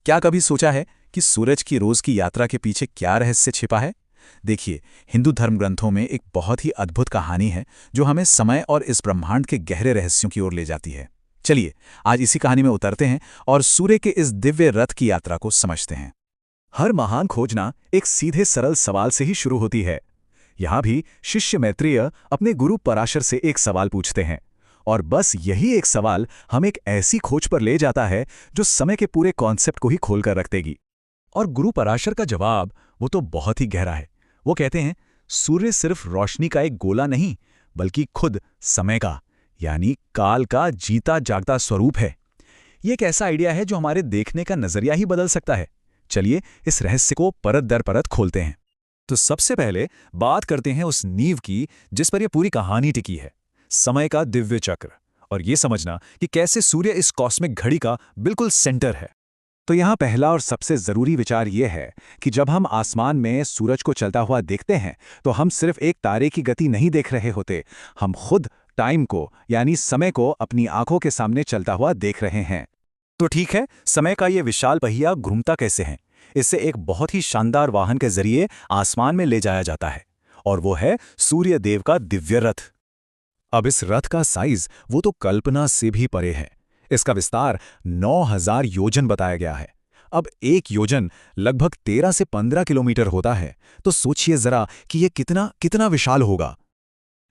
क्या कभी सोचा है कि सूरज की रोज की यात्रा के पीछे क्या रहस्य छिपा है? देखिए, हिंदू धर्म ग्रंथों में एक बहुत ही अद्भुत कहानी है जो हमें समय और इस ब्रह्मांड के गहरे रहस्यों की ओर ले जाती है। चलिए, आज इसी कहानी में उतरते हैं और सूर्य के इस दिव्य रथ की यात्रा को समझते हैं। हर महान खोजना एक सीधे सरल सवाल से ही शुरू होती है। यहाँ भी शिष्य मैत्रेय अपने गुरु पराशर से एक सवाल पूछते हैं, और बस यही एक सवाल हम एक ऐसी खोज पर ले जाता है जो समय के पूरे कॉन्सेप्ट को ही खोलकर रख देगी। और गुरु पराशर का जवाब वो तो बहुत ही गहरा है। वो कहते हैं, सूर्य सिर्फ रोशनी का एक गोला नहीं, बल्कि खुद समय का, यानी काल का जीता जागता स्वरूप है। ये एक ऐसा आइडिया है जो हमारे देखने का नजरिया ही बदल सकता है। चलिए इस रहस्य को परत दर परत खोलते हैं। तो सबसे पहले बात करते हैं उस नींव की जिस पर यह पूरी कहानी टिकी है, समय का दिव्य चक्र, और ये समझना कि कैसे सूर्य इस कॉस्मिक घड़ी का बिल्कुल सेंटर है। तो यहाँ पहला और सबसे जरूरी विचार यह है कि जब हम आसमान में सूरज को चलता हुआ देखते हैं तो हम सिर्फ एक तारे की गति नहीं देख रहे होते, हम खुद टाइम को यानी समय को अपनी आंखों के सामने चलता हुआ देख रहे हैं। तो ठीक है, समय का ये विशाल पहिया घूमता कैसे है? इससे एक बहुत ही शानदार वाहन के जरिए आसमान में ले जाया जाता है, और वो है सूर्य देव का दिव्य रथ। अब इस रथ का साइज वो तो कल्पना से भी परे है। इसका विस्तार 9000 योजन बताया गया है। अब एक योजन लगभग 13 से 15 किलोमीटर होता है, तो सोचिए जरा कि ये कितना कितना विशाल होगा।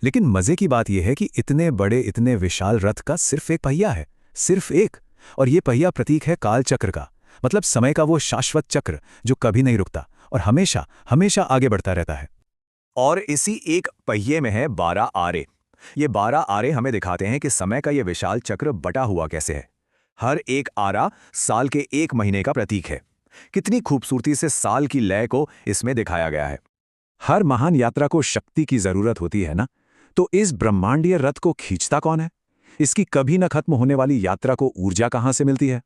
लेकिन मजे की बात यह है कि इतने बड़े इतने विशाल रथ का सिर्फ एक पहिया है, सिर्फ एक, और ये पहिया प्रतीक है काल चक्र का, मतलब समय का वो शाश्वत चक्र जो कभी नहीं रुकता और हमेशा हमेशा आगे बढ़ता रहता है। और इसी एक पहिए में है 12 आरे। ये 12 आरे हमें दिखाते हैं कि समय का ये विशाल चक्र बटा हुआ कैसे है। हर एक आरा साल के एक महीने का प्रतीक है। कितनी खूबसूरती से साल की लय को इसमें दिखाया गया है। हर महान यात्रा को शक्ति की जरूरत होती है ना, तो इस ब्रह्मांडीय रथ को खींचता कौन है? इसकी कभी न खत्म होने वाली यात्रा को ऊर्जा कहाँ से मिलती है?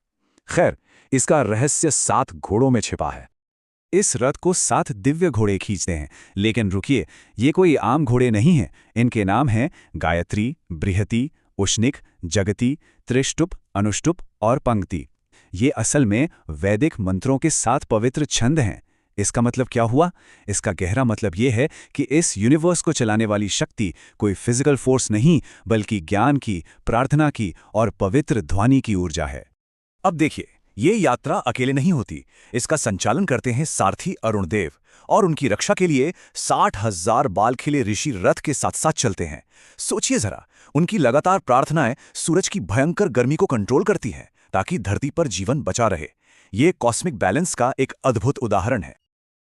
खैर, इसका रहस्य 7 घोड़ों में छिपा है। इस रथ को 7 दिव्य घोड़े खींचते हैं, लेकिन रुकिए, ये कोई आम घोड़े नहीं हैं। इनके नाम हैं गायत्री, बृहति, उष्णिक, जगति, त्रिष्टुप, अनुष्टुप और पंक्ति। ये असल में वैदिक मंत्रों के 7 पवित्र छंद हैं। इसका मतलब क्या हुआ? इसका गहरा मतलब ये है कि इस यूनिवर्स को चलाने वाली शक्ति कोई फिजिकल फोर्स नहीं, बल्कि ज्ञान की, प्रार्थना की और पवित्र ध्वनि की ऊर्जा है। अब देखिए, ये यात्रा अकेले नहीं होती। इसका संचालन करते हैं सारथी अरुणदेव, और उनकी रक्षा के लिए 60,000 बाल खिले ऋषि रथ के साथ साथ चलते हैं। सोचिए जरा, उनकी लगातार प्रार्थनाएं सूरज की भयंकर गर्मी को कंट्रोल करती हैं ताकि धरती पर जीवन बचा रहे। ये कॉस्मिक बैलेंस का एक अद्भुत उदाहरण है।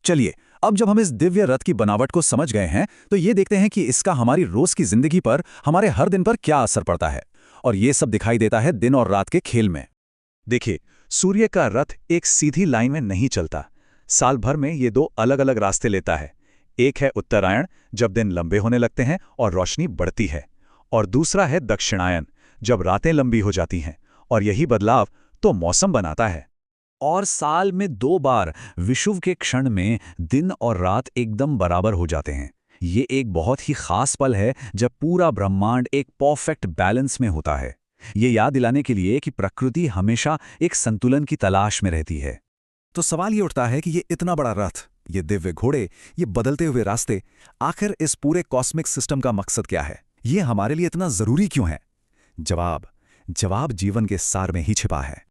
चलिए, अब जब हम इस दिव्य रथ की बनावट को समझ गए हैं, तो ये देखते हैं कि इसका हमारी रोज की जिंदगी पर, हमारे हर दिन पर क्या असर पड़ता है। और ये सब दिखाई देता है दिन और रात के खेल में। देखिए, सूर्य का रथ एक सीधी लाइन में नहीं चलता। साल भर में ये 2 अलग अलग रास्ते लेता है। एक है उत्तरायण, जब दिन लंबे होने लगते हैं और रोशनी बढ़ती है, और दूसरा है दक्षिणायन, जब रातें लंबी हो जाती हैं, और यही बदलाव तो मौसम बनाता है। और साल में 2 बार विषुव के क्षण में दिन और रात एकदम बराबर हो जाते हैं। ये एक बहुत ही खास पल है जब पूरा ब्रह्मांड एक परफेक्ट बैलेंस में होता है। ये याद दिलाने के लिए कि प्रकृति हमेशा एक संतुलन की तलाश में रहती है। तो सवाल ये उठता है कि ये इतना बड़ा रथ, ये दिव्य घोड़े, ये बदलते हुए रास्ते, आखिर इस पूरे कॉस्मिक सिस्टम का मकसद क्या है? ये हमारे लिए इतना जरूरी क्यों है? जवाब जीवन के सार में ही छिपा है।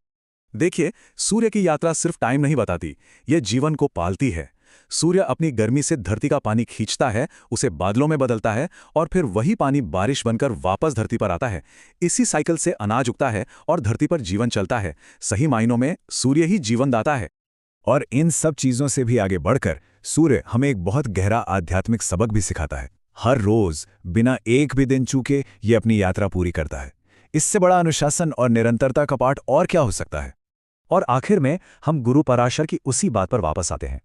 देखिए, सूर्य की यात्रा सिर्फ टाइम नहीं बताती, ये जीवन को पालती है। सूर्य अपनी गर्मी से धरती का पानी खींचता है, उसे बादलों में बदलता है, और फिर वही पानी बारिश बनकर वापस धरती पर आता है। इसी साइकिल से अनाज उगता है और धरती पर जीवन चलता है। सही मायनों में सूर्य ही जीवनदाता है। और इन सब चीजों से भी आगे बढ़कर सूर्य हमें एक बहुत गहरा आध्यात्मिक सबक भी सिखाता है। हर रोज बिना एक भी दिन चूके ये अपनी यात्रा पूरी करता है। इससे बड़ा अनुशासन और निरंतरता का पाठ और क्या हो सकता है? और आखिर में हम गुरु पराशर की उसी बात पर वापस आते हैं।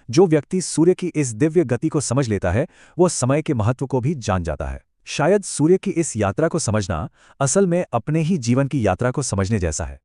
जो व्यक्ति सूर्य की इस दिव्य गति को समझ लेता है, वो समय के महत्व को भी जान जाता है। शायद सूर्य की इस यात्रा को समझना असल में अपने ही जीवन की यात्रा को समझने जैसा है।